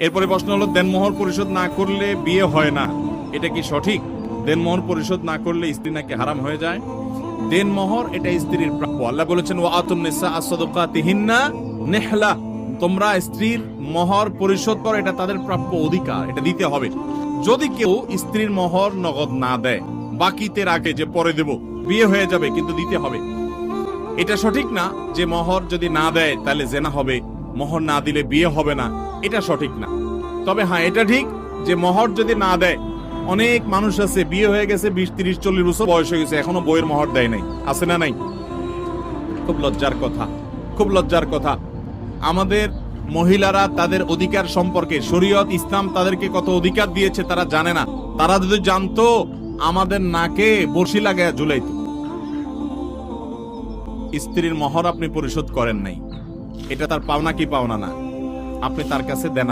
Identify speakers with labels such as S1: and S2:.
S1: এরপরে প্রশ্ন হলো, দেনমোহর পরিশোধ না করলে বিয়ে হয় না, এটা কি সঠিক? দেনমোহর পরিশোধ না করলে স্ত্রী নাকি হারাম হয়ে যায়? দেনমোহর এটা স্ত্রীর প্রাপ্য। আল্লাহ বলেছেন, ওয়া আতুন নিসা আস-সাদাকাতিহিন্না নিহলা, তোমরা স্ত্রীর মোহর পরিশোধ করো, এটা তাদের প্রাপ্য অধিকার, এটা দিতে হবে। যদি কেউ স্ত্রীর মোহর নগদ না দেয়, বাকিতে রাখে যে পরে দেব, বিয়ে হয়ে যাবে কিন্তু দিতে হবে, এটা সঠিক না। যে মোহর যদি না দেয় তাহলে জেনা হবে, মোহর না দিলে বিয়ে হবে না, এটা সঠিক না। তবে হ্যাঁ, এটা ঠিক যে মোহর যদি না দেয়, অনেক মানুষ আছে বিয়ে হয়ে গেছে 20, 30, 40 বছর বয়স হয়ে গেছে, এখনো বইয়ের মোহর দেয় নাই, আছে না নাই? খুব লজ্জার কথা, খুব লজ্জার কথা। আমাদের মহিলারা তাদের অধিকার সম্পর্কে, শরীয়ত ইসলাম তাদেরকে কত অধিকার দিয়েছে তারা জানে না। তারা যদি জানতো, আমাদের নাকে বড়শি লাগায় ঝুলাইতো। স্ত্রীর মোহর আপনি পরিশোধ করেন নাই, এটা তার পাওনা কি পাওনা না, আপনি তার কাছে দেন।